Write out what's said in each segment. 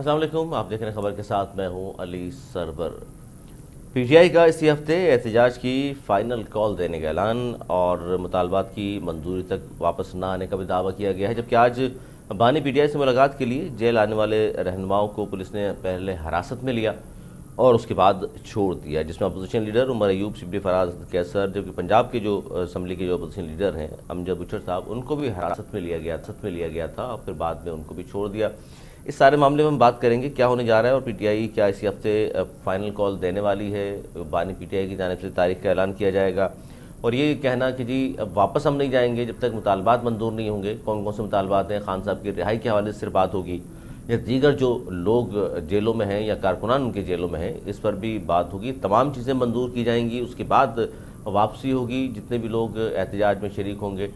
السلام علیکم، آپ دیکھ رہے ہیں خبر کے ساتھ، میں ہوں علی سرور۔ پی ٹی آئی کا اسی ہفتے احتجاج کی فائنل کال دینے کا اعلان اور مطالبات کی منظوری تک واپس نہ آنے کا بھی دعویٰ کیا گیا ہے، جبکہ آج بانی پی ٹی آئی سے ملاقات کے لیے جیل آنے والے رہنماؤں کو پولیس نے پہلے حراست میں لیا اور اس کے بعد چھوڑ دیا، جس میں اپوزیشن لیڈر عمر ایوب، شبلی فراز کیسر، جبکہ پنجاب کے جو اسمبلی کے جو اپوزیشن لیڈر ہیں امجد بچر صاحب، ان کو بھی حراست میں لیا گیا تھا اور پھر بعد میں ان کو بھی چھوڑ دیا۔ اس سارے معاملے میں ہم بات کریں گے کیا ہونے جا رہا ہے، اور پی ٹی آئی کیا اسی ہفتے فائنل کال دینے والی ہے، بانی پی ٹی آئی کی جانب سے تاریخ کا اعلان کیا جائے گا، اور یہ کہنا کہ جی اب واپس ہم نہیں جائیں گے جب تک مطالبات منظور نہیں ہوں گے۔ کون کون سے مطالبات ہیں؟ خان صاحب کی رہائی کے حوالے سے صرف بات ہوگی، یا دیگر جو لوگ جیلوں میں ہیں یا کارکنان ان کے جیلوں میں ہیں اس پر بھی بات ہوگی۔ تمام چیزیں منظور کی جائیں گی، اس کے بعد واپسی ہوگی جتنے بھی لوگ احتجاج میں شریک ہوں گے۔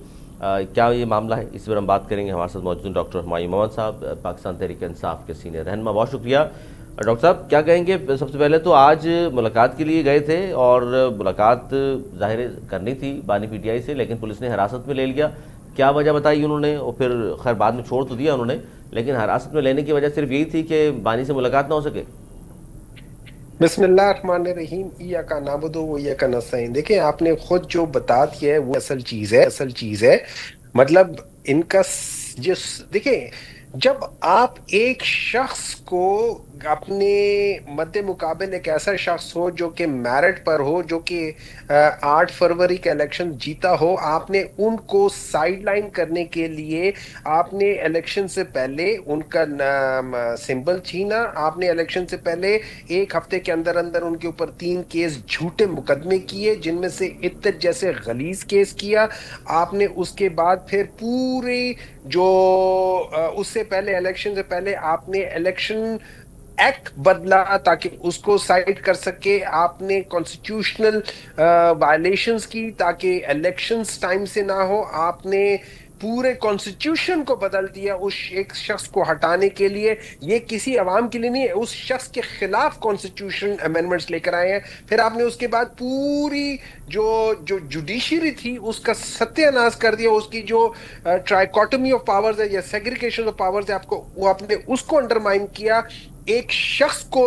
کیا یہ معاملہ ہے، اس پر ہم بات کریں گے۔ ہمارے ساتھ موجود ہیں ڈاکٹر ہمایوں محمد صاحب، پاکستان تحریک انصاف کے سینئر رہنما۔ بہت شکریہ ڈاکٹر صاحب، کیا کہیں گے؟ سب سے پہلے تو آج ملاقات کے لیے گئے تھے اور ملاقات ظاہر کرنی تھی بانی پی ٹی آئی سے، لیکن پولیس نے حراست میں لے لیا۔ کیا وجہ بتائی انہوں نے؟ اور پھر خیر بعد میں چھوڑ تو دیا انہوں نے، لیکن حراست میں لینے کی وجہ صرف یہی تھی کہ بانی سے ملاقات نہ ہو سکے؟ بسم اللہ الرحمن الرحیم، ایاک نعبد و ایاک نستعین۔ دیکھیں، آپ نے خود جو بتا دیا ہے وہ اصل چیز ہے۔ مطلب ان کا دیکھیں، جب آپ ایک شخص کو اپنے مد مقابل ایک ایسا شخص ہو جو کہ میرٹ پر ہو، جو کہ 8 فروری کا الیکشن جیتا ہو، آپ نے ان کو سائیڈ لائن کرنے کے لیے آپ نے الیکشن سے پہلے ان کا سمبل چھینا، آپ نے الیکشن سے پہلے ایک ہفتے کے اندر اندر ان کے اوپر 3 کیس جھوٹے مقدمے کیے، جن میں سے عطر جیسے غلیظ کیس کیا۔ آپ نے اس کے بعد پھر پوری جو اس سے پہلے الیکشن سے پہلے آپ نے الیکشن ایکٹ بدلا تاکہ اس کو سائڈ کر سکے۔ آپ نے کانسٹیٹیوشنل وائلیشنز کی تاکہ الیکشنز ٹائم سے نہ ہو۔ آپ نے پورے کانسٹیٹیوشن کو بدل دیا اس ایک شخص کو ہٹانے کے لیے۔ یہ کسی عوام کے لیے نہیں ہے، اس شخص کے خلاف کانسٹیٹیوشن امینڈمنٹس لے کر آئے ہیں۔ پھر آپ نے اس کے بعد پوری جو جو جوڈیشری تھی اس کا ستیہ ناش کر دیا، اس کی جو ٹرائیکوٹمی آف پاورز ہے یا سیگریگیشن آف پاورز ہے، آپ نے اس کو انڈرمائن کیا۔ ایک شخص کو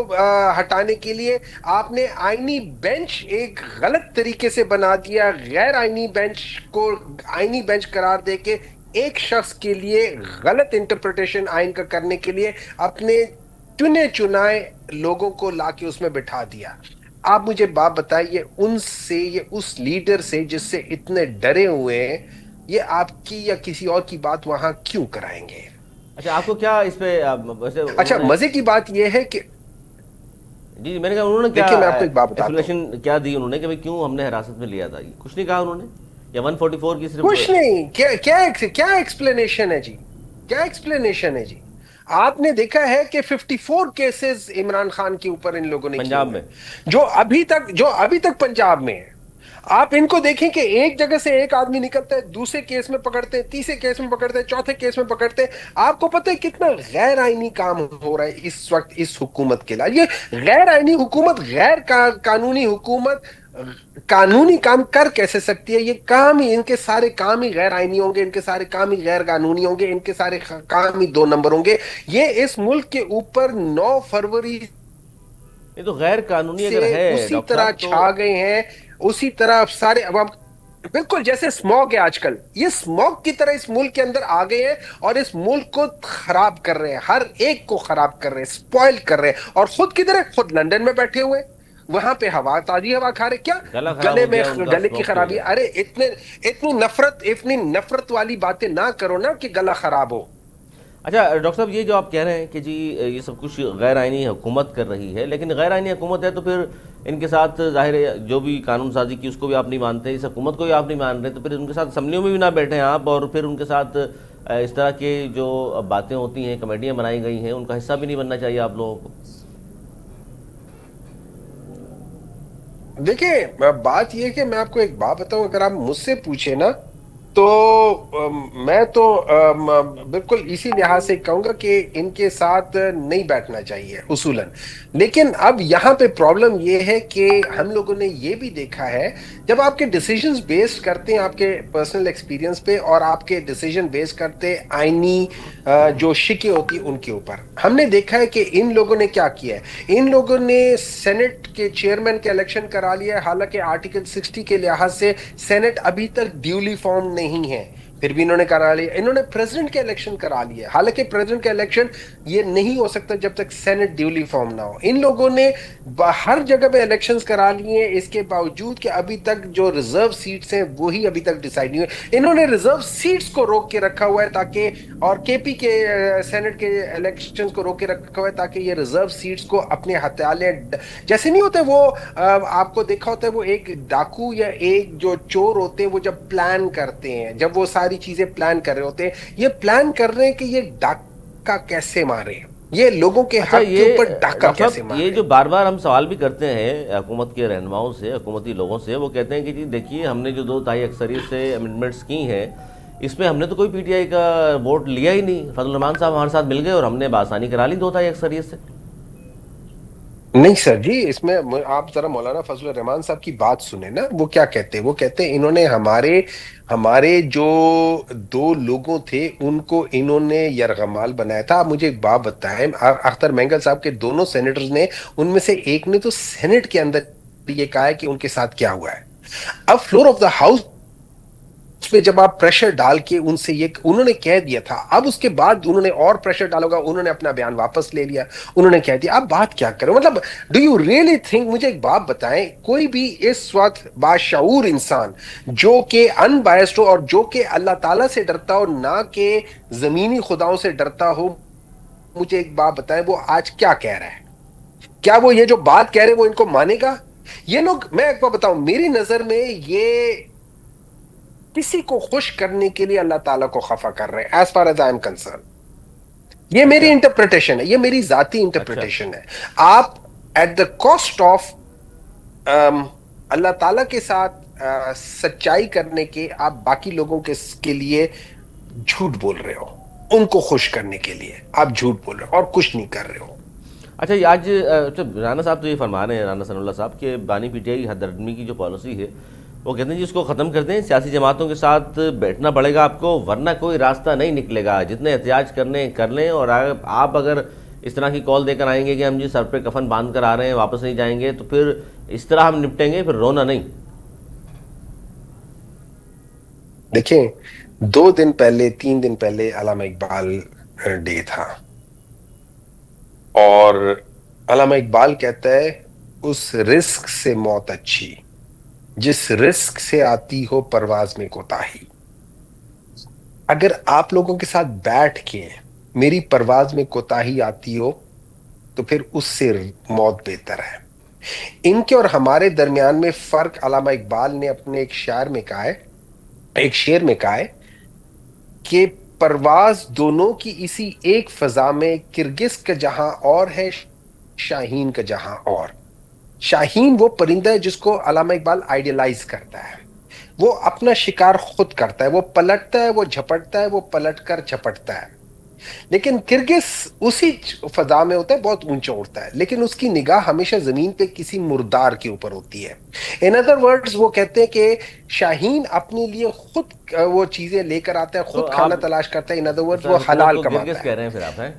ہٹانے کے لیے آپ نے آئینی بینچ ایک غلط طریقے سے بنا دیا، غیر آئینی بینچ کو آئینی بینچ قرار دے کے ایک شخص کے لیے غلط انٹرپریٹیشن آئین کا کرنے کے لیے اپنے چنے چنائے لوگوں کو لا کے اس میں بٹھا دیا۔ آپ مجھے بات بتائیے، ان سے، یہ اس لیڈر سے جس سے اتنے ڈرے ہوئے ہیں، یہ آپ کی یا کسی اور کی بات وہاں کیوں کرائیں گے؟ اچھا، آپ کو کیا اس پہ ویسے انہوں اچھا، نے؟ مزے کی بات یہ ہے کہ جی میں نے کہا انہوں نے کیا دیکھیں، میں آپ کو ایک بات بتاتا ہوں۔ ایکسپلیشن کیا دی انہوں نے کہ بھئی کیوں ہم نے حراست میں لیا تھا؟ یہ کچھ نہیں کہا انہوں نے، یا 144 کی صرف؟ کچھ نہیں، کیا ایکسپلینیشن ہے جی؟ کیا ایکسپلینیشن ہے جی؟ آپ نے دیکھا ہے کہ 54 کیسز عمران خان کے اوپر ان لوگوں نے کیے پنجاب ہوئے میں؟ ہیں، جو ابھی تک پنجاب میں ہے۔ آپ ان کو دیکھیں کہ ایک جگہ سے ایک آدمی نکلتا ہے، دوسرے کیس میں پکڑتے ہیں، تیسرے کیس میں پکڑتے ہیں، چوتھے کیس میں پکڑتے ہیں۔ آپ کو پتہ ہے کتنا غیر آئینی کام ہو رہا ہے اس وقت اس حکومت کے لیے؟ یہ غیر آئینی حکومت، غیر قانونی حکومت قانونی کام کر کیسے سکتی ہے؟ یہ کام ہی، ان کے سارے کام ہی غیر آئینی ہوں گے، ان کے سارے کام ہی غیر قانونی ہوں گے، ان کے سارے کام ہی 2 نمبر ہوں گے۔ یہ اس ملک کے اوپر 9 فروری یہ تو غیر قانونی سے اگر ہے اسی ڈاکٹر طرح صاحب تو؟ چھا گئے ہیں، اسی طرح سارے عوام، بالکل جیسے اسموگ ہے آج کل، یہ اسموگ کی طرح اس ملک کے اندر آ گئے ہیں اور اس ملک کو خراب کر رہے ہیں، ہر ایک کو خراب کر رہے ہیں، سپوائل کر رہے ہیں۔ اور خود کدھر ہے؟ خود لندن میں بیٹھے ہوئے ہیں، وہاں پہ ہوا، تازی ہوا کھا رہے۔ کیا گلا خراب گلے ہو میں، گیا ان کا گلے کی اسموک کی خرابی؟ وجہ سے؟ ارے اتنی نفرت والی باتیں نہ کرو نا کہ گلا خراب ہو۔ اچھا ڈاکٹر صاحب، یہ جو آپ کہہ رہے ہیں کہ جی یہ سب کچھ غیر آئینی حکومت کر رہی ہے، لیکن غیر آئینی حکومت ہے تو پھر ان کے ساتھ ظاہر ہے جو بھی قانون سازی کی اس کو بھی آپ نہیں مانتے، اس حکومت کو بھی آپ نہیں مان رہے، تو پھر ان کے ساتھ اسمبلیوں میں بھی نہ بیٹھیں آپ، اور پھر ان کے ساتھ اس طرح کے جو باتیں ہوتی ہیں، کمیٹیاں بنائی گئی ہیں، ان کا حصہ بھی نہیں بننا چاہیے آپ لوگوں کو؟ دیکھیں، بات یہ ہے کہ میں آپ کو ایک بات بتاؤں، اگر آپ مجھ سے پوچھیں نا تو میں تو بالکل اسی لحاظ سے کہوں گا کہ ان کے ساتھ نہیں بیٹھنا چاہیے اصولاً. لیکن اب یہاں پہ پرابلم یہ ہے کہ ہم لوگوں نے یہ بھی دیکھا ہے، جب آپ کے ڈیسیجنز بیسڈ کرتے ہیں آپ کے پرسنل ایکسپیرینس پہ، اور آپ کے ڈیسیجن بیس کرتے آئینی جو شکیں ہوتی ان کے اوپر، ہم نے دیکھا ہے کہ ان لوگوں نے کیا کیا ہے. ان لوگوں نے سینٹ کے چیئرمین کا الیکشن کرا لیا ہے، حالانکہ آرٹیکل 60 کے لحاظ سے سینٹ ابھی تک ڈیولی فارم نہیں ہے، پھر بھی انہوں نے کرا لیا. انہوں نے پریزیڈنٹ کا الیکشن کرا لیا ہے، حالانکہ پریزیڈنٹ کا الیکشن یہ نہیں ہو سکتا جب تک سینٹ ڈیولی فارم نہ ہو. ان لوگوں نے ہر جگہ پہ الیکشنز کرا لیے ہیں، اس کے باوجود کہ ابھی تک جو ریزرو سیٹس ہیں وہی ابھی تک ڈیسائیڈ نہیں ہوئے. انہوں نے ریزرو سیٹس کو روک کے رکھا ہوا ہے تاکہ، اور کے پی کے سینٹ کے الیکشنز کو روک کے رکھا ہوا ہے تاکہ یہ ریزرو سیٹس کو اپنے ہتھیار لیں. جیسے نہیں ہوتے وہ، آپ کو دیکھا ہوتا ہے وہ ایک ڈاکو یا ایک جو چور ہوتے ہیں، وہ جب پلان کرتے ہیں، جب وہ ساری چیزیں پلان کر رہے ہوتے ہیں، یہ پلان کر رہے ہیں کہ یہ ڈاکہ کیسے مارے، یہ لوگوں کے اچھا، حق کے یہ اوپر ڈاکہ ڈاکٹر کیسے صاحب، یہ مارے. جو بار بار ہم سوال بھی کرتے ہیں حکومت کے رہنماؤں سے، حکومتی لوگوں سے، وہ کہتے ہیں کہ جی دیکھیے ہم نے جو 2 تہائی اکثریت سے امینڈمنٹس کی ہیں، اس میں ہم نے تو کوئی پی ٹی آئی کا ووٹ لیا ہی نہیں. فضل الرحمان صاحب ہمارے ساتھ مل گئے اور ہم نے بآسانی کرا لی 2 تہائی اکثریت سے. نہیں سر جی، اس میں آپ ذرا مولانا فضل الرحمان صاحب کی بات سنیں نا. وہ کیا کہتے ہیں؟ وہ کہتے ہیں انہوں نے ہمارے جو 2 لوگوں تھے ان کو انہوں نے یرغمال بنایا تھا. آپ مجھے ایک بات بتائیں، اختر مینگل صاحب کے دونوں سینیٹرز نے، ان میں سے ایک نے تو سینٹ کے اندر یہ کہا ہے کہ ان کے ساتھ کیا ہوا ہے. اب فلور آف دا ہاؤس پہ جب آپ پریشر ڈال کے ان سے یہ انہوں نے کہہ دیا تھا، اب اس کے بعد انہوں نے اور پریشر ڈالا ہوگا، انہوں نے اپنا بیان واپس لے لیا، انہوں نے کہہ دیا. اب بات کیا کریں؟ مطلب ڈو یو ریئلی تھنک، مجھے ایک بات بتائیں، کوئی بھی اس وقت باشعور انسان جو کہ ان بائسڈ ہو اور جو کہ اللہ تعالیٰ سے ڈرتا ہو نہ کہ زمینی خداؤں سے ڈرتا ہو، مجھے ایک بات بتائیں وہ آج کیا کہہ رہا ہے؟ کیا وہ یہ جو بات کہہ رہے وہ ان کو مانے گا؟ یہ لوگ، میں ایک بات بتاؤں، میری نظر میں یہ کسی کو خوش کرنے کے لیے اللہ تعالیٰ کو خفا کر رہے ہیں، as far as I am concern. یہ میری اچھا انٹرپریٹیشن ہے، یہ میری ذاتی اچھا. انٹرپریٹیشن ہے. آپ ایٹ دا کاسٹ آف اللہ تعالیٰ کے ساتھ سچائی کرنے کے، آپ باقی لوگوں کے لیے جھوٹ بول رہے ہو، ان کو خوش کرنے کے لیے آپ جھوٹ بول رہے ہو اور کچھ نہیں کر رہے ہو. اچھا، یہ آج رانا صاحب تو یہ فرما رہے ہیں، رانا ثناء اللہ صاحب، کہ بانی پی ٹی آئی حدرمی کی جو پالیسی ہے وہ کہتے ہیں جی اس کو ختم کر دیں، سیاسی جماعتوں کے ساتھ بیٹھنا پڑے گا آپ کو، ورنہ کوئی راستہ نہیں نکلے گا. جتنے احتجاج کرنے کر لیں، اور آپ اگر اس طرح کی کال دے کر آئیں گے کہ ہم جی سر پہ کفن باندھ کر آ رہے ہیں، واپس نہیں جائیں گے، تو پھر اس طرح ہم نپٹیں گے، پھر رونا نہیں. دیکھیں، 2 دن پہلے 3 دن پہلے علامہ اقبال ڈے تھا، اور علامہ اقبال کہتا ہے اس رزق سے موت اچھی جس رزق سے آتی ہو پرواز میں کوتاہی. اگر آپ لوگوں کے ساتھ بیٹھ کے میری پرواز میں کوتاہی آتی ہو تو پھر اس سے موت بہتر ہے. ان کے اور ہمارے درمیان میں فرق علامہ اقبال نے اپنے ایک شعر میں کہا ہے، ایک شعر میں کہا ہے کہ پرواز دونوں کی اسی ایک فضا میں، کرگس کا جہاں اور ہے، شاہین کا جہاں اور. شاہین وہ پرندہ ہے جس کو علامہ اقبال آئیڈیلائز کرتا ہے، وہ اپنا شکار خود کرتا ہے، وہ پلٹتا ہے، وہ جھپٹتا ہے، وہ پلٹ کر جھپٹتا ہے. لیکن کرگس اسی فضا میں ہوتا ہے، بہت اونچا اڑتا ہے، لیکن اس کی نگاہ ہمیشہ زمین پہ کسی مردار کے اوپر ہوتی ہے. ان ادر ورڈز وہ کہتے ہیں کہ شاہین اپنے لیے خود وہ چیزیں لے کر آتا ہے، تو خود آپ کھانا تلاش کرتا ہے. ان ادر ورڈز سر وہ حکومت حلال کو کماتا گرگس ہے. کہہ رہے ہیں پھر آپ ہیں؟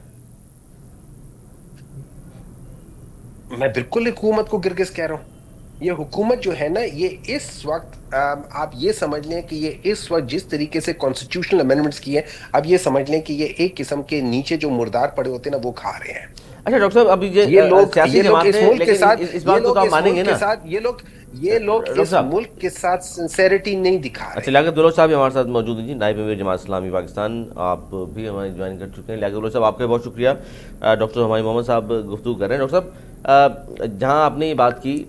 میں بالکل حکومت کو گرگس کہہ رہا ہوں. یہ حکومت جو ہے نا، یہ اس وقت آپ یہ سمجھ لیں کہ یہ اس وقت جس طریقے سے کانسٹیٹیوشنل امینڈمنٹس کی ہے، اب یہ سمجھ لیں کہ یہ ایک قسم کے نیچے جو مردار پڑے ہوتے ہیں نا وہ کھا رہے ہیں. اچھا ڈاکٹر صاحب، ابھی یہ لوگ سیاسی یہ لوگ اس جماعتیں، ملک کے لیکن ساتھ اس یہ بات کو تو لوگ آپ اس مانیں گے ملک کے نا ساتھ یہ لوگ ڈاکٹر اس صاحب؟ ملک کے ساتھ سنسیریٹی نہیں دکھا اچھا، رہے. لیاقت دولت صاحب بھی ہمارے ساتھ موجود ہیں جی، نائب امیر جماعت اسلامی پاکستان، آپ بھی ہمارے جوائن کر چکے ہیں. لیاقت دولت صاحب آپ کا بہت شکریہ. ڈاکٹر ہمایوں محمد صاحب گفتگو کر رہے ہیں. ڈاکٹر صاحب، جہاں آپ نے یہ بات کی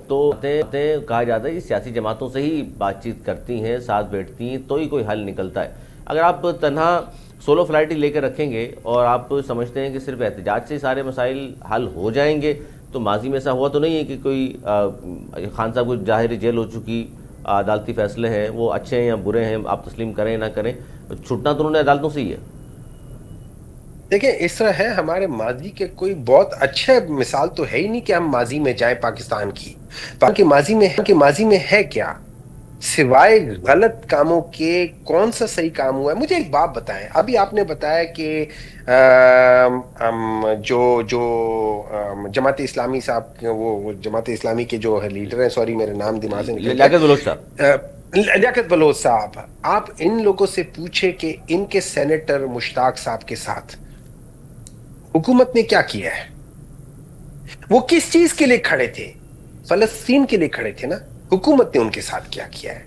تو کہا جاتا ہے کہ سیاسی جماعتوں سے ہی بات چیت کرتی ہیں، ساتھ بیٹھتی ہیں تو ہی کوئی حل نکلتا ہے. اگر آپ تنہا سولو فلائٹی لے کر رکھیں گے اور آپ سمجھتے ہیں کہ صرف احتجاج سے سارے مسائل حل ہو جائیں گے، تو ماضی میں ایسا ہوا تو نہیں ہے کہ کوئی خان صاحب کو ظاہر جیل ہو چکی عدالتی فیصلے ہیں وہ اچھے ہیں یا برے ہیں، آپ تسلیم کریں یا نہ کریں، چھٹنا تو انہوں نے عدالتوں سے ہی ہے۔ دیکھیں اس طرح ہے، ہمارے ماضی کے کوئی بہت اچھا مثال تو ہے ہی نہیں کہ ہم ماضی میں جائیں پاکستان کی، ماضی میں ہے کیا سوائے غلط کاموں کے؟ کون سا صحیح کام ہوا ہے؟ مجھے ایک بات بتائیں، ابھی آپ نے بتایا کہ جو جو جماعت اسلامی صاحب وہ جماعت اسلامی کے جو لیڈر ہیں، سوری میرے نام دماغ سے نکل گیا، لیاقت بلوچ صاحب۔ لیاقت بلوچ صاحب، آپ ان لوگوں سے پوچھے کہ ان کے سینیٹر مشتاق صاحب کے ساتھ حکومت نے کیا کیا ہے؟ وہ کس چیز کے لیے کھڑے تھے؟ فلسطین کے لیے کھڑے تھے نا؟ حکومت نے ان کے ساتھ کیا کیا ہے؟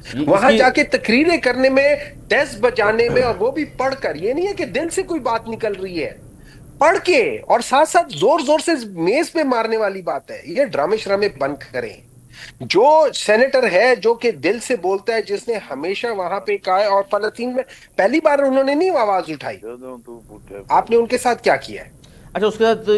اس وہاں کی جا کے تقریریں کرنے میں، ڈیسک بجانے میں، اور وہ بھی پڑھ کر، یہ نہیں ہے کہ دل سے کوئی بات نکل رہی ہے، پڑھ کے، اور ساتھ ساتھ زور زور سے میز پہ مارنے والی بات ہے۔ یہ ڈرامے شرامے بند کریں۔ جو سینیٹر ہے جو کہ دل سے بولتا ہے، جس نے ہمیشہ وہاں پہ کہا ہے، اور فلسطین میں پہلی بار انہوں نے نہیں آواز اٹھائی، آپ نے ان کے ساتھ کیا کیا ہے؟ اچھا، اس کے بعد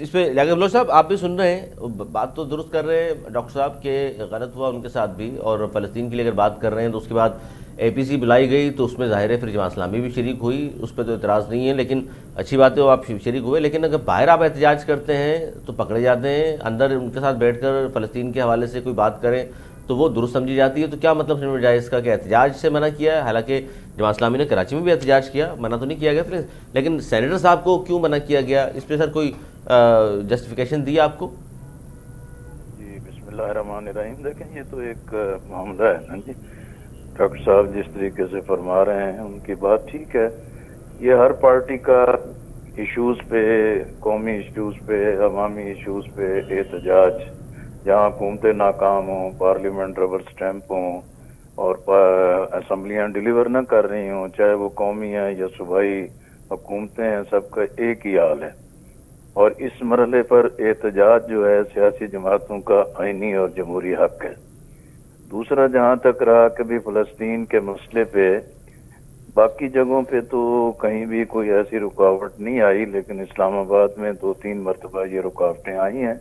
اس پہ لیاقت بلوچ صاحب آپ بھی سن رہے ہیں، بات تو درست کر رہے ہیں ڈاکٹر صاحب کہ غلط ہوا ان کے ساتھ بھی، اور فلسطین کے لیے اگر بات کر رہے ہیں تو اس کے بعد اے پی سی بلائی گئی تو اس میں ظاہر ہے پھر جماعت اسلامی بھی شریک ہوئی، اس پہ تو اعتراض نہیں ہے، لیکن اچھی بات ہے وہ آپ شریک ہوئے، لیکن اگر باہر آپ احتجاج کرتے ہیں تو پکڑے جاتے ہیں، اندر ان کے ساتھ بیٹھ کر فلسطین کے حوالے سے کوئی بات کریں تو وہ درست سمجھی جاتی ہے، تو کیا مطلب سمجھ جائے اس کا کہ احتجاج سے منع کیا ہے؟ حالانکہ جماعت اسلامی نے کراچی میں بھی احتجاج کیا، منع تو نہیں کیا گیا، لیکن سینیٹر صاحب کو کیوں منع کیا گیا؟ اس پہ سر کوئی جسٹیفیکیشن دی آپ کو؟ جی بسم اللہ الرحمن الرحیم۔ دیکھیں یہ تو ایک معاملہ ہے نا جی، ڈاکٹر صاحب جس طریقے سے فرما رہے ہیں ان کی بات ٹھیک ہے، یہ ہر پارٹی کا ایشوز پہ، قومی ایشوز پہ، عوامی ایشوز پہ احتجاج، جہاں حکومتیں ناکام ہوں، پارلیمنٹ ربر سٹیمپ ہوں اور اسمبلیاں ڈیلیور نہ کر رہی ہوں، چاہے وہ قومی ہیں یا صوبائی حکومتیں ہیں، سب کا ایک ہی حال ہے، اور اس مرحلے پر احتجاج جو ہے سیاسی جماعتوں کا آئینی اور جمہوری حق ہے۔ دوسرا، جہاں تک رہا کبھی فلسطین کے مسئلے پہ، باقی جگہوں پہ تو کہیں بھی کوئی ایسی رکاوٹ نہیں آئی، لیکن اسلام آباد میں 2-3 مرتبہ یہ رکاوٹیں آئی ہیں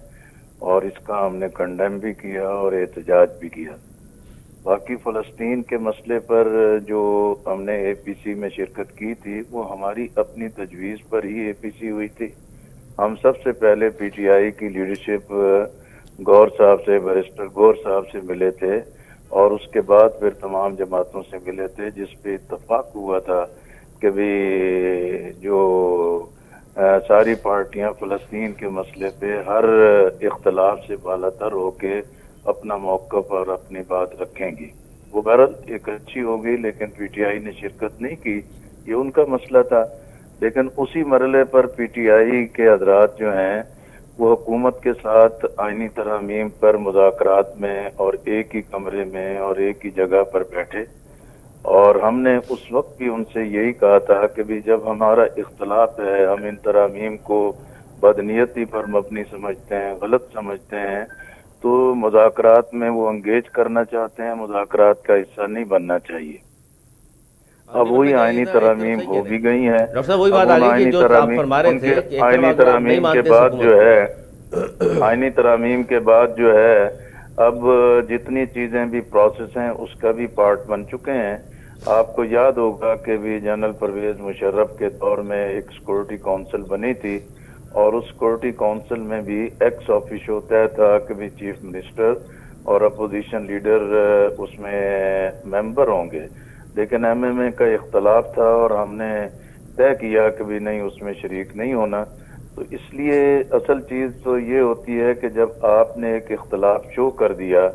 اور اس کا ہم نے کنڈیم بھی کیا اور احتجاج بھی کیا۔ باقی فلسطین کے مسئلے پر جو ہم نے اے پی سی میں شرکت کی تھی وہ ہماری اپنی تجویز پر ہی اے پی سی ہوئی تھی۔ ہم سب سے پہلے پی ٹی آئی کی لیڈرشپ گور صاحب سے، بیرسٹر گور صاحب سے ملے تھے، اور اس کے بعد پھر تمام جماعتوں سے ملے تھے، جس پہ اتفاق ہوا تھا کہ بھی جو ساری پارٹیاں فلسطین کے مسئلے پہ ہر اختلاف سے بالاتر ہو کے اپنا موقف اور اپنی بات رکھیں گی۔ وہ بہرحال ایک اچھی ہو گئی، لیکن پی ٹی آئی نے شرکت نہیں کی، یہ ان کا مسئلہ تھا۔ لیکن اسی مرحلے پر پی ٹی آئی کے حضرات جو ہیں وہ حکومت کے ساتھ آئینی ترامیم پر مذاکرات میں اور ایک ہی کمرے میں اور ایک ہی جگہ پر بیٹھے، اور ہم نے اس وقت بھی ان سے یہی کہا تھا کہ بھی جب ہمارا اختلاف ہے، ہم ان ترامیم کو بدنیتی پر مبنی سمجھتے ہیں، غلط سمجھتے ہیں، تو مذاکرات میں وہ انگیج کرنا چاہتے ہیں، مذاکرات کا حصہ نہیں بننا چاہیے۔ اب وہی آئینی ترامیم ہو بھی گئی ہیں۔ ڈاکٹر صاحب وہی اب بات آ ان رہی ہے کہ آئینی جو آپ ترامیم، فرما رہے ان تھے کے کہ ایک طرف آئینی آپ نہیں ترامیم کے مانتے اس بعد جو حکومت ہے کو۔ آئینی ترامیم کے بعد جو ہے اب جتنی چیزیں بھی پروسیس ہیں اس کا بھی پارٹ بن چکے ہیں۔ آپ کو یاد ہوگا کہ بھی جنرل پرویز مشرف کے دور میں ایک سیکورٹی کونسل بنی تھی، اور اس سیکورٹی کونسل میں بھی ایکس آفیشو طے تھا کہ بھی چیف منسٹر اور اپوزیشن لیڈر اس میں ممبر ہوں گے، لیکن ایم ایم اے کا اختلاف تھا اور ہم نے طے کیا کہ بھی نہیں، اس میں شریک نہیں ہونا۔ تو اس لیے اصل چیز تو یہ ہوتی ہے کہ جب آپ نے ایک اختلاف شو کر دیا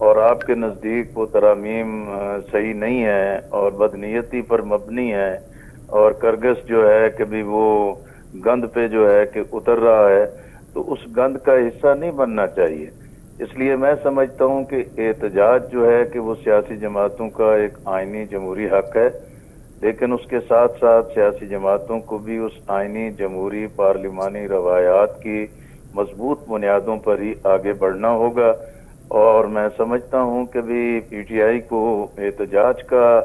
اور آپ کے نزدیک وہ ترامیم صحیح نہیں ہے اور بدنیتی پر مبنی ہے، اور کرگس جو ہے کہ بھی وہ گند پہ جو ہے کہ اتر رہا ہے، تو اس گند کا حصہ نہیں بننا چاہیے۔ اس لیے میں سمجھتا ہوں کہ احتجاج جو ہے کہ وہ سیاسی جماعتوں کا ایک آئینی جمہوری حق ہے، لیکن اس کے ساتھ ساتھ سیاسی جماعتوں کو بھی اس آئینی جمہوری پارلیمانی روایات کی مضبوط بنیادوں پر ہی آگے بڑھنا ہوگا۔ اور میں سمجھتا ہوں کہ بھی پی ٹی آئی کو احتجاج کا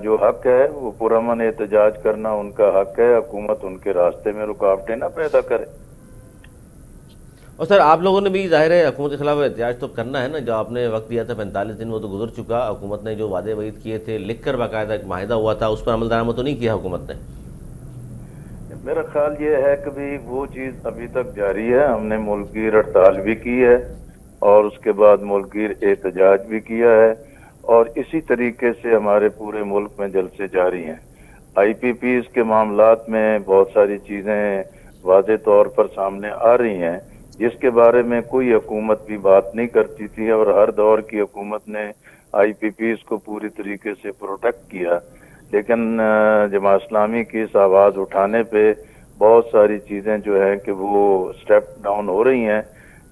جو حق ہے وہ پرامن احتجاج کرنا ان کا حق ہے، حکومت ان کے راستے میں رکاوٹیں نہ پیدا کرے۔ اور سر آپ لوگوں نے بھی ظاہر ہے حکومت کے خلاف احتجاج تو کرنا ہے نا، جو آپ نے وقت دیا تھا 45 دن وہ تو گزر چکا، حکومت نے جو وعدے وعید کیے تھے لکھ کر باقاعدہ ایک معاہدہ ہوا تھا، اس پر عمل درآمد تو نہیں کیا حکومت نے؟ میرا خیال یہ ہے کہ بھی وہ چیز ابھی تک جاری ہے. ہم نے ملک گیر ہڑتال بھی کی ہے اور اس کے بعد ملک گیر احتجاج بھی کیا ہے، اور اسی طریقے سے ہمارے پورے ملک میں جلسے جاری ہیں. آئی پی پیز کے معاملات میں بہت ساری چیزیں واضح طور پر سامنے آ رہی ہیں جس کے بارے میں کوئی حکومت بھی بات نہیں کرتی تھی، اور ہر دور کی حکومت نے آئی پی پیز کو پوری طریقے سے پروٹیکٹ کیا. لیکن جماعت اسلامی کی اس آواز اٹھانے پہ بہت ساری چیزیں جو ہیں کہ وہ سٹیپ ڈاؤن ہو رہی ہیں.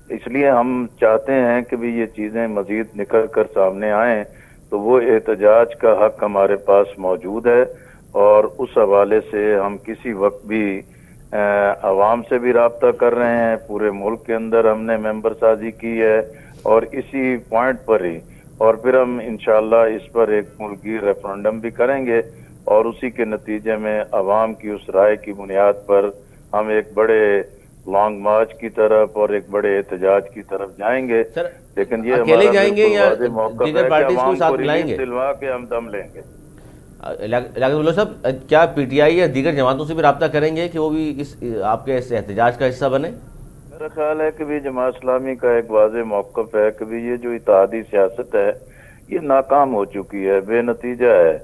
اس لیے ہم چاہتے ہیں کہ بھی یہ چیزیں مزید نکل کر سامنے آئیں. تو وہ احتجاج کا حق ہمارے پاس موجود ہے، اور اس حوالے سے ہم کسی وقت بھی عوام سے بھی رابطہ کر رہے ہیں. پورے ملک کے اندر ہم نے ممبر سازی کی ہے، اور اسی پوائنٹ پر ہی اور پھر ہم انشاءاللہ اس پر ایک ملکی ریفرنڈم بھی کریں گے، اور اسی کے نتیجے میں عوام کی اس رائے کی بنیاد پر ہم ایک بڑے لانگ مارچ کی طرف اور ایک بڑے احتجاج کی طرف جائیں گے. سر لیکن یہ اکیلے ہمارا جائیں گے بالکل یا واضح موقف دیگر ہے کہ پارٹیز کو عوام ساتھ کو ملائیں ریلیف گے؟ دلوا کے ہم دم لیں گے. لیاقت اللہ صاحب، کیا پی ٹی آئی یا دیگر جماعتوں سے بھی رابطہ کریں گے کہ وہ بھی اس آپ کے اس احتجاج کا حصہ بنے؟ میرا خیال ہے کہ بھی جماعت اسلامی کا ایک واضح موقف ہے کہ بھی یہ جو اتحادی سیاست ہے یہ ناکام ہو چکی ہے، بے نتیجہ ہے،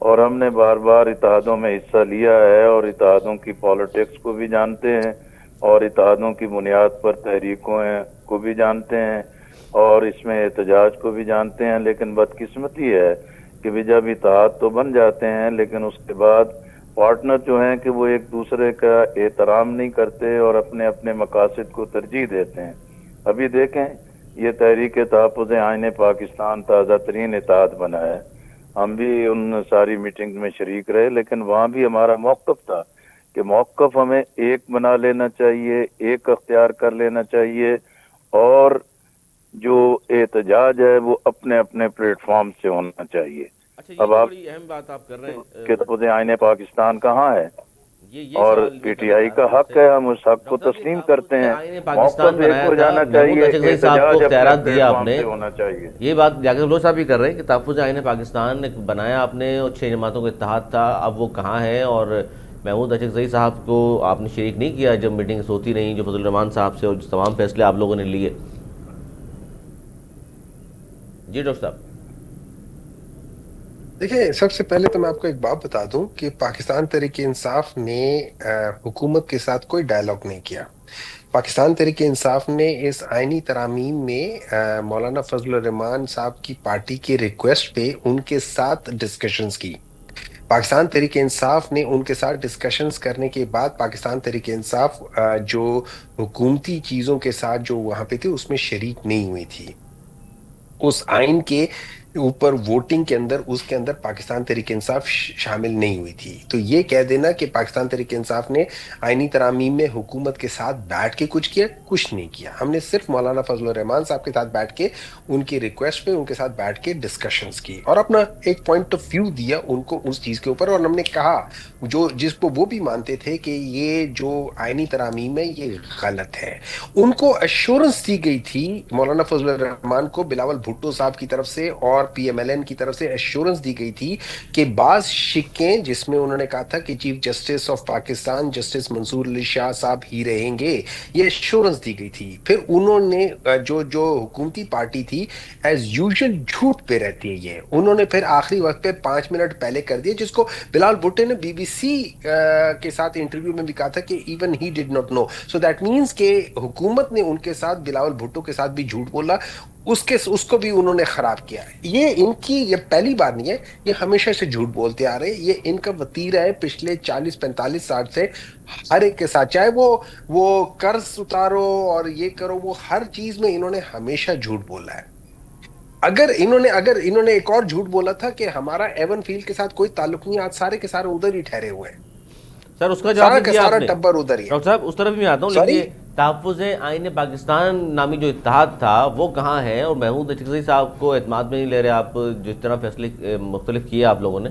اور ہم نے بار بار اتحادوں میں حصہ لیا ہے، اور اتحادوں کی پالیٹکس کو بھی جانتے ہیں، اور اتحادوں کی بنیاد پر تحریکوں کو بھی جانتے ہیں، اور اس میں احتجاج کو بھی جانتے ہیں. لیکن بدقسمتی ہے کہ بھی جب اتحاد تو بن جاتے ہیں لیکن اس کے بعد پارٹنر جو ہیں کہ وہ ایک دوسرے کا احترام نہیں کرتے اور اپنے اپنے مقاصد کو ترجیح دیتے ہیں. ابھی دیکھیں یہ تحریک تحفظ آئین پاکستان تازہ ترین اتحاد بنا ہے. ہم بھی ان ساری میٹنگ میں شریک رہے، لیکن وہاں بھی ہمارا موقف تھا کہ موقف ہمیں ایک بنا لینا چاہیے، ایک اختیار کر لینا چاہیے، اور جو احتجاج ہے وہ اپنے اپنے پلیٹ فارم سے ہونا چاہیے. اچھا، یہ اب جو آپ بڑی اہم بات آپ کر رہے ہیں، کہ تحفظ آئین پاکستان کہاں ہے، یہ اور سوال پی میں ٹی کرنا آئی چاہ کا رہا ہوں آپ حق سے۔ ہے، ہم اس حق کو ڈاکٹر صاحب، تسلیم یہ کرتے ہیں. آئین پاکستان موقف ایک بنایا ہو تھا، جانا محمود چاہیے، اچکزئی صاحب کو احتجاج اپنے اختیارات پلیٹ دیا آپ فارم نے، سے ہونا چاہیے. یہ بات لیاقت اللہ صاحب بھی کر رہے ہیں کہ تحفظ آئین پاکستان ایک بنایا آپ نے اور 6 جماعتوں کا اتحاد تھا، اب وہ کہاں ہے؟ اور محمود اچکزئی صاحب کو آپ نے شریک نہیں کیا جب میٹنگز ہوتی رہیں جو فضل الرحمان صاحب سے، اور جو تمام فیصلے آپ لوگوں نے لیے؟ جی ڈاکٹر صاحب. دیکھیں، سب سے پہلے تو میں آپ کو ایک بات بتا دوں کہ پاکستان تحریک انصاف نے حکومت کے ساتھ کوئی ڈائلاگ نہیں کیا. پاکستان تحریک انصاف نے اس آئینی ترامیم میں مولانا فضل الرحمان صاحب کی پارٹی کی ریکویسٹ پہ ان کے ساتھ ڈسکشنز کی. پاکستان تحریک انصاف نے ان کے ساتھ ڈسکشنز کرنے کے بعد پاکستان تحریک انصاف جو حکومتی چیزوں کے ساتھ جو وہاں پہ تھی اس میں شریک نہیں ہوئی تھی. اس آئین کے اوپر ووٹنگ کے اندر اس کے اندر پاکستان تحریک انصاف شامل نہیں ہوئی تھی. تو یہ کہہ دینا کہ پاکستان تحریک انصاف نے آئینی ترامیم میں حکومت کے ساتھ بیٹھ کے کچھ نہیں کیا. ہم نے صرف مولانا فضل الرحمان صاحب کے ساتھ بیٹھ کے ان کی ریکویسٹ پہ ان کے ساتھ بیٹھ کے ڈسکشنز کی اور اپنا ایک پوائنٹ آف ویو دیا ان کو اس چیز کے اوپر. اور ہم نے کہا جس کو وہ بھی مانتے تھے کہ یہ جو آئینی ترامیم ہے یہ غلط ہے. ان کو ایشورنس دی گئی تھی مولانا فضل الرحمان کو بلاول بھٹو صاحب کی طرف سے اور پی ایم ایل این کی طرف سے ایشورنس دی گئی تھی کہ بعض شکیں جس میں انہوں نے کہا تھا کہ chief justice of Pakistan justice Mansoor Ali Shah صاحب ہی رہیں گے، یہ ایشورنس دی گئی تھی. پھر انہوں نے جو حکومتی پارٹی تھی ایز یوزول جھوٹ پہ رہتی ہے، یہ انہوں نے پھر آخری وقت پہ 5 منٹ پہلے کر دیا، جس کو بلال بھٹو نے بی بی سی کے ساتھ انٹرویو میں بھی کہا تھا کہ even he did not know. So that means کہ حکومت نے ان کے ساتھ بلاول بھٹو کے ساتھ بھی جھوٹ بولا، اس کو بھی انہوں نے خراب کیا. یہ پہلی بار نہیں ہے، یہ ہمیشہ سے جھوٹ بولتے آ رہے ہیں. یہ ان کا وتیرہ ہے پچھلے 40-45 سال سے ہر ایک کے ساتھ، چاہے وہ قرض اتارو اور یہ کرو، وہ ہر چیز میں انہوں نے ہمیشہ جھوٹ بولا ہے. اگر انہوں نے ایک اور جھوٹ بولا تھا کہ ہمارا ایون فیلڈ کے ساتھ کوئی تعلق نہیں، آج سارے کے سارے ادھر ہی ٹھہرے ہوئے ہیں، سر اس کا جواب سارا نہیں کا دیا آپ سارا نے ٹبر ادھر ہی ہے. ڈاکٹر صاحب. اس طرف بھی میں آتا ہوں، لیکن سوری، یہ تحفظ آئین پاکستان نامی جو اتحاد تھا وہ کہاں ہے؟ اور محمود اچکزئی صاحب کو اعتماد میں نہیں لے رہے آپ، جس طرح فیصلے مختلف کیے آپ لوگوں نے؟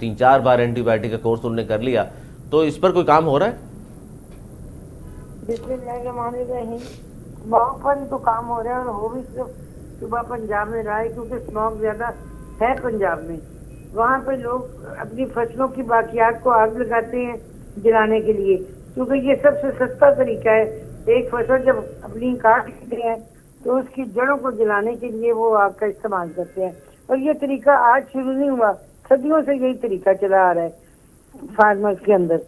3-4 بار اینٹی بایوٹک کا کورس انہوں نے کر لیا، تو اس پر کوئی کام ہو رہا ہے؟ بسم اللہ الرحمن الرحیم. اسموگ پر تو کام ہو رہا ہے، اور ہو بھی صرف صبح پنجاب میں رہا ہے، کیونکہ اسموگ زیادہ ہے پنجاب میں. وہاں پہ لوگ اپنی فصلوں کی باقیات کو آگ لگاتے ہیں جلانے کے لیے، کیونکہ یہ سب سے سستا طریقہ ہے. ایک فصل جب اپنی کاٹ لیتے ہیں تو اس کی جڑوں کو جلانے کے لیے وہ آگ کا استعمال کرتے ہیں. اور یہ طریقہ آج شروع نہیں ہوا، صدیوں سے یہی طریقہ چلا آ رہا ہے فارمرز کے اندر.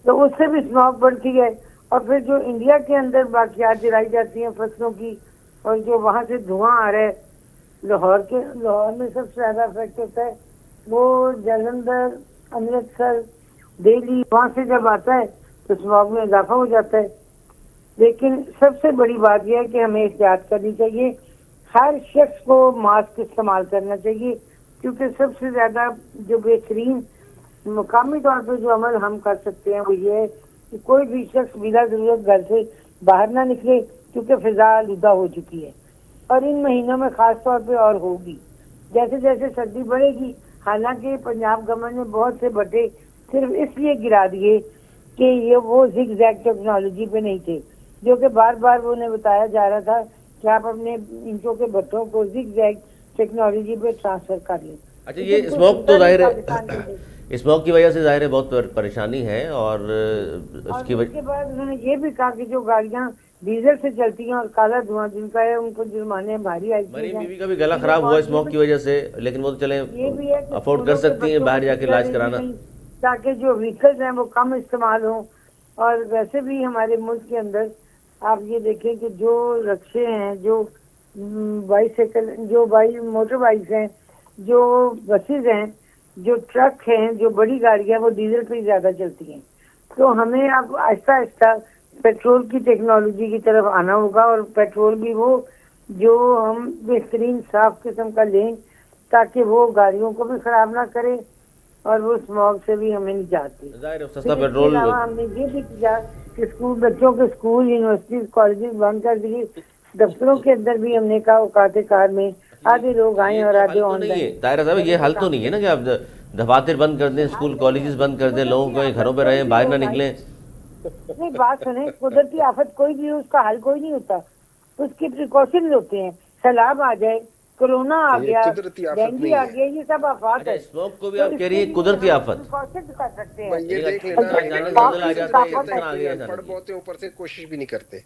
تو اس سے بھی اسموگ بڑھتی ہے. اور پھر جو انڈیا کے اندر باقیات جلائی جاتی ہیں فصلوں کی، اور جو وہاں سے دھواں آ رہا ہے لاہور میں سب سے زیادہ افیکٹ ہوتا ہے، وہ جلندھر، امرتسر، دہلی، وہاں سے جب آتا ہے تو اسموگ میں اضافہ ہو جاتا ہے. لیکن سب سے بڑی بات یہ ہے کہ ہمیں احتیاط کرنی چاہیے. ہر شخص کو ماسک استعمال کرنا چاہیے، کیونکہ سب سے زیادہ جو بہترین مقامی طور پہ جو عمل ہم کر سکتے ہیں وہ یہ ہے کہ کوئی بھی شخص بلا ضرورت گھر سے باہر نہ نکلے، کیونکہ فضا آلودہ ہو چکی ہے. اور ان مہینوں میں خاص طور پہ اور ہوگی. جیسے جیسے سردی بڑھے گی، حالانکہ پنجاب گورنمنٹ نے بہت سے بٹے صرف اس لیے گرا دیے کہ یہ وہ زگ زیگ ٹیکنالوجی پہ نہیں تھے، جو کہ بار بار وہ انہیں بتایا جا رہا تھا کہ آپ اپنے اینٹوں کے بٹوں کو زگ زیگ ٹیکنالوجی پہ ٹرانسفر کر لیں. اچھا، یہ اسموگ تو ظاہر ہے اسموگ کی وجہ سے ظاہر ہے بہت پریشانی ہے، اور اس کی اس کے بعد انہوں نے یہ بھی کہا کہ جو گاڑیاں ڈیزل سے چلتی ہیں اور کالا دھواں جن کا ہے ان کو جرمانے بھاری آئی. میری بیوی کا بھی گلا خراب ہوا اسموگ کی وجہ سے، لیکن وہ تو چلیں افورڈ کر سکتی ہیں باہر جا کے علاج کرانا، تاکہ جو ویکلز ہیں وہ کم استعمال ہوں. اور ویسے بھی ہمارے ملک کے اندر آپ یہ دیکھیں کہ جو رکشے ہیں، جو بائیسیکل، جو موٹر بائکس ہیں، جو بسز ہیں، جو ٹرک ہیں، جو بڑی گاڑیاں، وہ ڈیزل پہ زیادہ چلتی ہیں. تو ہمیں اب آہستہ آہستہ پیٹرول کی ٹیکنالوجی کی طرف آنا ہوگا، اور پیٹرول بھی وہ جو ہم بہترین صاف قسم کا لیں، تاکہ وہ گاڑیوں کو بھی خراب نہ کرے اور وہ اسموگ سے بھی ہمیں نجات دے. ظاہر ہے سستا پیٹرول. ہم نے یہ بھی کیا کہ بچوں کے اسکول، یونیورسٹیز، کالجز بند کر دیے. دفتروں کے اندر بھی ہم نے کہا اوقات کار میں آدھے لوگ آئیں اور آدھے آن لائن. طاہرہ صاحب، یہ حل تو نہیں ہے نا کہ آپ دفاتر بند کر دیں، اسکول کالجز بند کر دیں، لوگوں کو گھروں پہ رہیں، باہر نہ نکلیں. نہیں، بات سنیں، قدرتی آفت کوئی بھی ہو اس کا حل کوئی نہیں ہوتا، اس کے پریکاشنز ہوتے ہیں. سیلاب آ جائے، کورونا آ گیا، ڈینگی آ گیا، یہ سب آفات ہے. اسموگ کو بھی آپ کہہ رہی ہیں قدرتی آفت. پریکاشنز کر سکتے ہیں. یہ دیکھ لینا پڑ بہت اوپر سے کوشش بھی نہیں کرتے.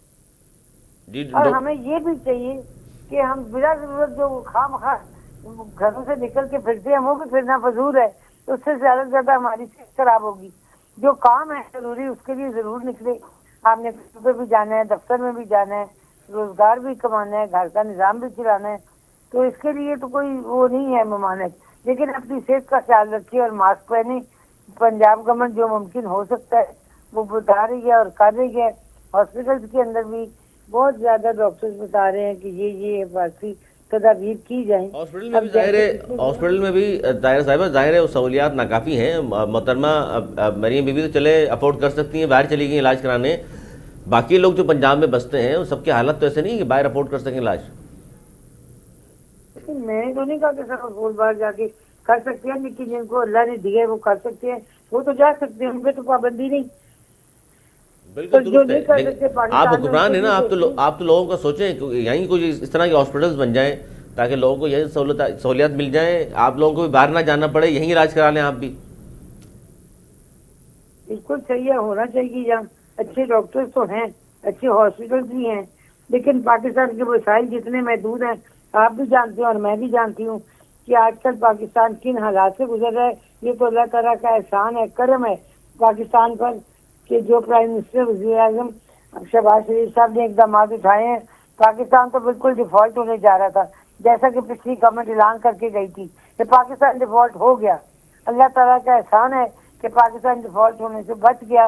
اور ہمیں یہ بھی چاہیے کہ ہم بلا ضرورت جو خواہ گھروں سے نکل کے پھرتے ہیں وہ بھی پھرنا فضول ہے. اس سے زیادہ سے زیادہ ہماری صحت خراب ہوگی. جو کام ہے ضروری اس کے لیے ضرور نکلے. آپ نے کہیں پہ بھی جانا ہے، دفتر میں بھی جانا ہے، روزگار بھی کمانا ہے، گھر کا نظام بھی چلانا ہے، تو اس کے لیے تو کوئی وہ نہیں ہے ممانعت. لیکن اپنی صحت کا خیال رکھیے اور ماسک پہنے. پنجاب گورنمنٹ جو ممکن ہو سکتا ہے وہ بتا رہی ہے اور کر رہی ہے. ہاسپٹلس کے اندر بھی بہت زیادہ ڈاکٹرز بتا رہے ہیں کہ یہ حفاظتی تدابیر کی جائیں. ہاسپٹل میں بھی طاہرہ صاحبہ ظاہر ہے سہولیات ناکافی ہیں. محترمہ مریم بی بی تو چلے افورڈ کر سکتی ہیں، باہر چلی گئی علاج کرانے. باقی لوگ جو پنجاب میں بستے ہیں ان سب کی حالت تو ایسے نہیں کہ باہر افورڈ کر سکیں علاج. میں نے تو نہیں کہا کہ سر افورڈ باہر جا کے کر سکتے ہیں، لیکن جن کو اللہ نے دیا ہے وہ کر سکتے ہیں، وہ تو جا سکتے ہیں، ان پہ تو پابندی نہیں. بالکل درست ہے. آپ حکمران ہیں نا، آپ تو لوگوں کا سوچیں یہیں کوئی اس طرح کے ہاسپٹلز بن جائیں تاکہ لوگوں کو یہی سہولیات مل جائیں، آپ لوگوں کو بھی باہر نہ جانا پڑے، یہیں علاج کرا لیں آپ بھی. بالکل صحیح ہے، ہونا چاہیے. جہاں اچھے ڈاکٹرز تو ہیں، اچھے ہاسپٹلز بھی ہیں، لیکن پاکستان کے وسائل جتنے محدود ہیں آپ بھی جانتے ہیں اور میں بھی جانتی ہوں کہ آج کل پاکستان کن حالات سے گزر رہا ہے. یہ تو اللہ تعالیٰ کا احسان ہے، کرم ہے پاکستان پر کہ جو پرائم منسٹر، وزیر اعظم شہباز شریف صاحب نے اقدامات اٹھائے ہیں. پاکستان تو بالکل ڈیفالٹ ہونے جا رہا تھا، جیسا کہ پچھلی گورنمنٹ اعلان کر کے گئی تھی کہ پاکستان ڈیفالٹ ہو گیا. اللہ تعالیٰ کا احسان ہے کہ پاکستان ڈیفالٹ ہونے سے بچ گیا،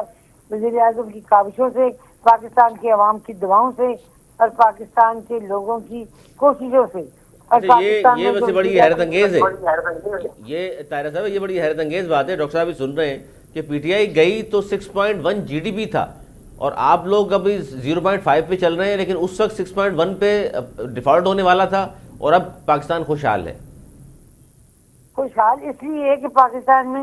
وزیر اعظم کی کاوشوں سے، پاکستان کے عوام کی دعاؤں سے اور پاکستان کے لوگوں کی کوششوں سے. یہ ویسے بڑی حیرت انگیز ہے. یہ طاہرہ صاحب یہ بڑی حیرت انگیز بات ہے. ڈاکٹر صاحب بھی سن رہے ہیں کہ پی ٹی آئی گئی تو 6.1 جی ڈی پی تھا اور آپ لوگ ابھی 0.5 پہ چل رہے ہیں، لیکن اس وقت 6.1 پہ ڈیفالٹ ہونے والا تھا اور اب پاکستان خوشحال ہے. خوشحال اس لیے ہے کہ پاکستان میں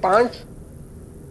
5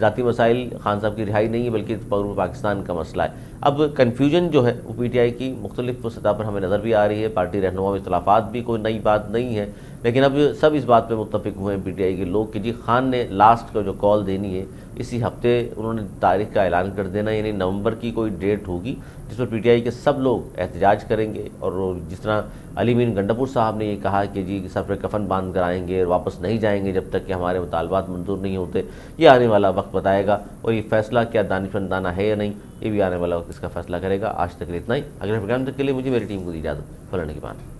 ذاتی مسائل خان صاحب کی رہائی نہیں ہے بلکہ پورے پاکستان کا مسئلہ ہے۔ اب کنفیوژن جو ہے وہ پی ٹی آئی کی مختلف سطح پر ہمیں نظر بھی آ رہی ہے، پارٹی رہنما میں اختلافات بھی کوئی نئی بات نہیں ہے، لیکن اب سب اس بات پہ متفق ہوئے ہیں پی ٹی آئی کے لوگ کہ جی خان نے لاسٹ کا جو کال دینی ہے اسی ہفتے انہوں نے تاریخ کا اعلان کر دینا، یعنی نومبر کی کوئی ڈیٹ ہوگی جس پر پی ٹی آئی کے سب لوگ احتجاج کریں گے، اور جس طرح علی مین گنڈاپور صاحب نے یہ کہا کہ جی سر پہ کفن باندھ کر آئیں گے اور واپس نہیں جائیں گے جب تک کہ ہمارے مطالبات منظور نہیں ہوتے، یہ آنے والا وقت بتائے گا، اور یہ فیصلہ کیا دانشمندانہ ہے یا نہیں یہ بھی آنے والا وقت اس کا فیصلہ کرے گا۔ آج تک اتنا ہی، اگلے پروگرام تک کے لیے مجھے میری ٹیم کو دی اجازت، فلاں کی بات۔